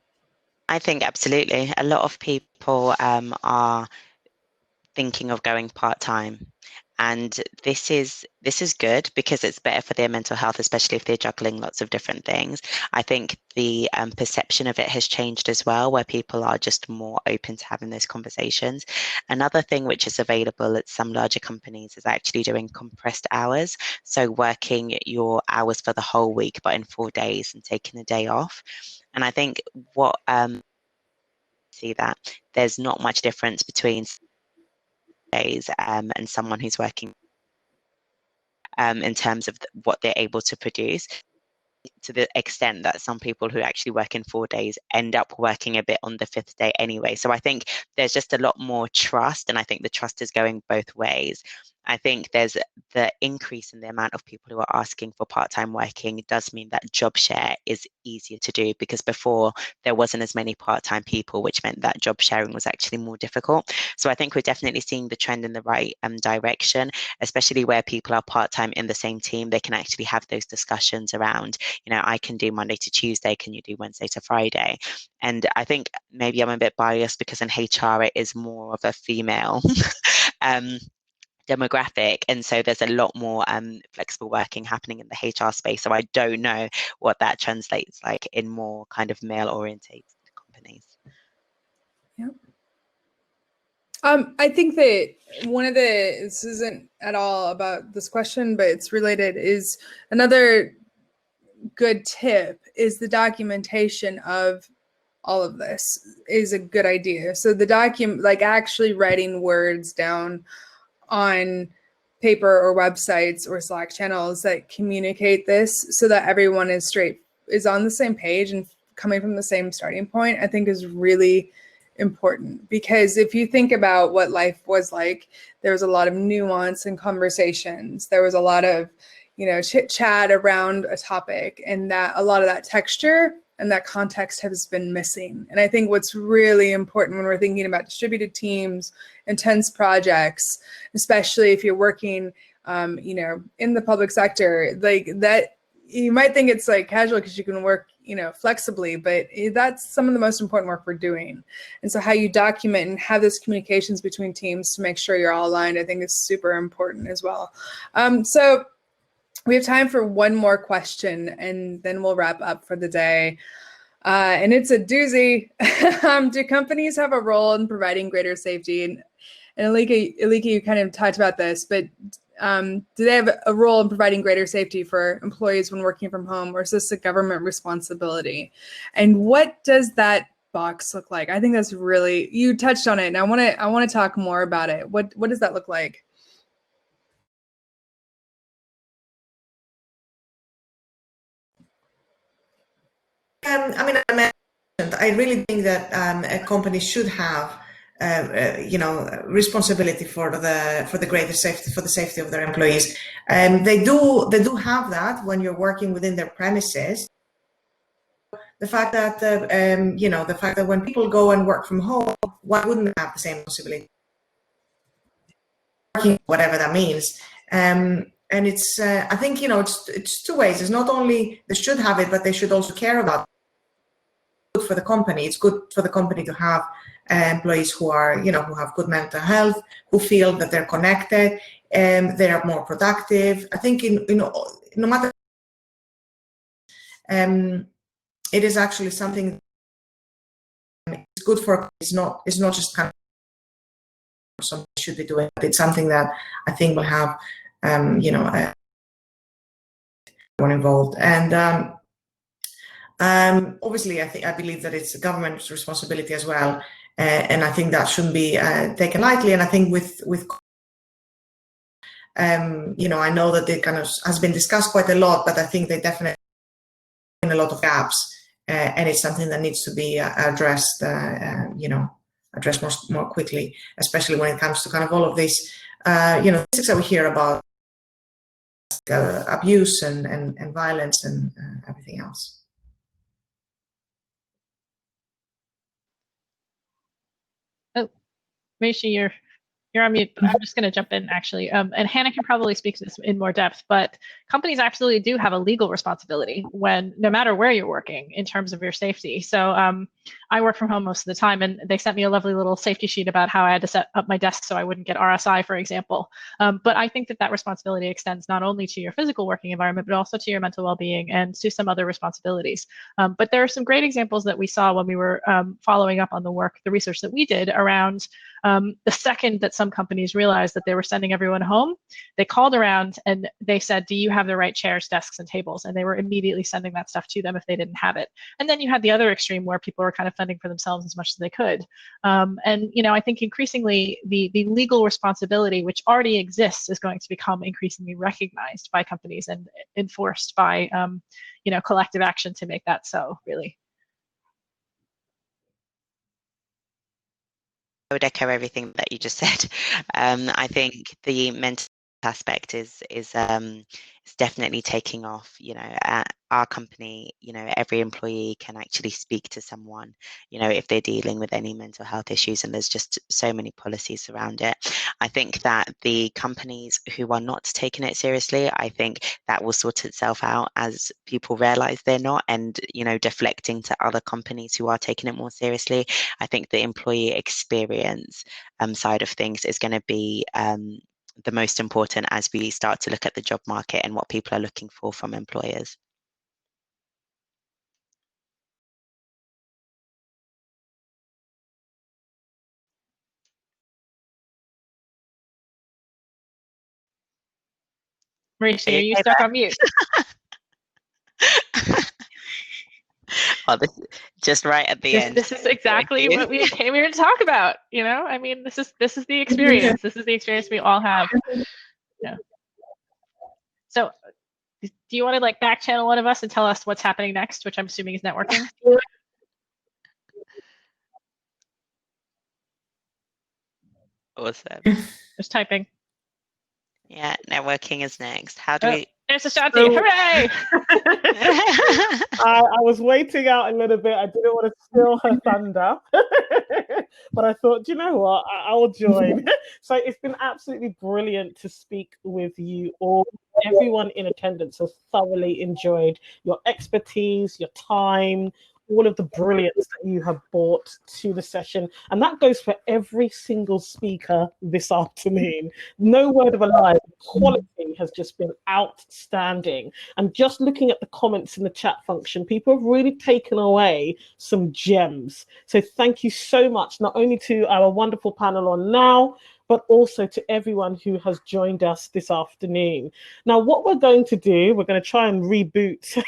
I think absolutely. A lot of people are thinking of going part-time, and this is good because it's better for their mental health, especially if they're juggling lots of different things. I think the perception of it has changed as well, where people are just more open to having those conversations. Another thing which is available at some larger companies is actually doing compressed hours, so working your hours for the whole week but in 4 days and taking a day off. And I think what see that there's not much difference between days and someone who's working in terms of what they're able to produce, to the extent that some people who actually work in 4 days end up working a bit on the 5th day anyway. So I think there's just a lot more trust, and I think the trust is going both ways. I think there's the increase in the amount of people who are asking for part-time working does mean that job share is easier to do, because before there wasn't as many part-time people, which meant that job sharing was actually more difficult. So I think we're definitely seeing the trend in the right direction, especially where people are part-time in the same team. They can actually have those discussions around, I can do Monday to Tuesday, can you do Wednesday to Friday? And I think maybe I'm a bit biased because in HR it is more of a female demographic, and so there's a lot more flexible working happening in the HR space. So I don't know what that translates like in more kind of male orientated companies. Yeah. I think that this isn't at all about this question, but it's related, is another good tip is the documentation of all of this is a good idea. So the document, like actually writing words down on paper or websites or Slack channels that communicate this so that everyone is on the same page and coming from the same starting point, I think is really important. Because if you think about what life was like, there was a lot of nuance and conversations. There was a lot of, chit chat around a topic, and that a lot of that texture and that context has been missing. And I think what's really important when we're thinking about distributed teams, intense projects, especially if you're working, in the public sector, like that, you might think it's like casual because you can work, flexibly, but that's some of the most important work we're doing. And so how you document and have this communications between teams to make sure you're all aligned, I think is super important as well. So we have time for one more question, and then we'll wrap up for the day. And it's a doozy. Do companies have a role in providing greater safety? And Alika, you kind of talked about this, but do they have a role in providing greater safety for employees when working from home, or is this a government responsibility? And what does that box look like? I think that's really, you touched on it, and I want to talk more about it. What does that look like? I really think that a company should have, responsibility for the greater safety, for the safety of their employees. They do have that when you're working within their premises. The fact that when people go and work from home, why wouldn't they have the same possibility? Working, whatever that means. And it's, I think, it's two ways. It's not only they should have it, but they should also care about it. Good for the company. It's good for the company to have employees who are, who have good mental health, who feel that they're connected, and they are more productive. I think no matter, it is actually something it's good for. It's not just kind of something they should be doing, but it's something that I think will have, everyone involved. And obviously, I believe that it's the government's responsibility as well, and I think that shouldn't be taken lightly. And I think with I know that it kind of has been discussed quite a lot, but I think they definitely have a lot of gaps, and it's something that needs to be addressed, addressed more quickly, especially when it comes to kind of all of these, things that we hear about abuse and violence and everything else. Oh, Maisha, You're on mute. I'm just going to jump in, actually. And Hannah can probably speak to this in more depth, but companies absolutely do have a legal responsibility when, no matter where you're working, in terms of your safety. So I work from home most of the time, and they sent me a lovely little safety sheet about how I had to set up my desk so I wouldn't get RSI, for example. But I think that that responsibility extends not only to your physical working environment, but also to your mental well-being and to some other responsibilities. But there are some great examples that we saw when we were following up on the research that we did around the second that some companies realized that they were sending everyone home, they called around and they said, do you have the right chairs, desks, and tables? And they were immediately sending that stuff to them if they didn't have it. And then you had the other extreme where people were kind of fending for themselves as much as they could. And I think increasingly the legal responsibility, which already exists, is going to become increasingly recognized by companies and enforced by collective action to make that so, really. I would echo everything that you just said. I think the mental aspect is definitely taking off. At our company, every employee can actually speak to someone, if they're dealing with any mental health issues, and there's just so many policies around it. I think that the companies who are not taking it seriously, I think that will sort itself out as people realize they're not, and deflecting to other companies who are taking it more seriously. I think the employee experience side of things is going to be the most important as we start to look at the job market and what people are looking for from employers. Marisha, are you stuck on mute? Oh, this just right at the end. This is exactly what we came here to talk about. I mean, this is the experience. This is the experience we all have. Yeah. So, do you want to back channel one of us and tell us what's happening next, which I'm assuming is networking? Awesome. Just typing. Yeah, networking is next. How do we? There's a Shanti. Hooray! I was waiting out a little bit. I didn't want to steal her thunder, but I thought, you know what, I'll join. So it's been absolutely brilliant to speak with you all. Everyone in attendance has thoroughly enjoyed your expertise, your time, all of the brilliance that you have brought to the session. And that goes for every single speaker this afternoon. No word of a lie. The quality has just been outstanding. And just looking at the comments in the chat function, people have really taken away some gems. So thank you so much, not only to our wonderful panel on now, but also to everyone who has joined us this afternoon. Now, what we're going to do, we're going to try and reboot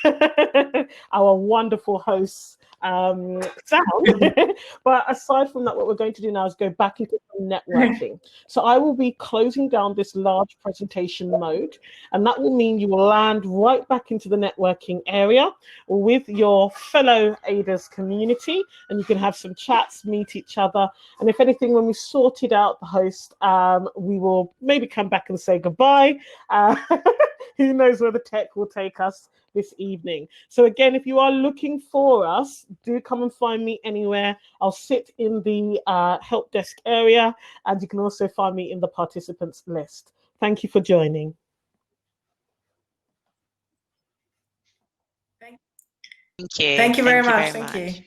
our wonderful host's sound. But aside from that, what we're going to do now is go back into networking. So I will be closing down this large presentation mode, and that will mean you will land right back into the networking area with your fellow AIDAS community, and you can have some chats, meet each other. And if anything, when we sorted out the host, we will maybe come back and say goodbye. Who knows where the tech will take us this evening. So again, if you are looking for us, do come and find me anywhere. I'll sit in the help desk area, and you can also find me in the participants list. Thank you for joining. Thank you. Thank you very much. Thank you.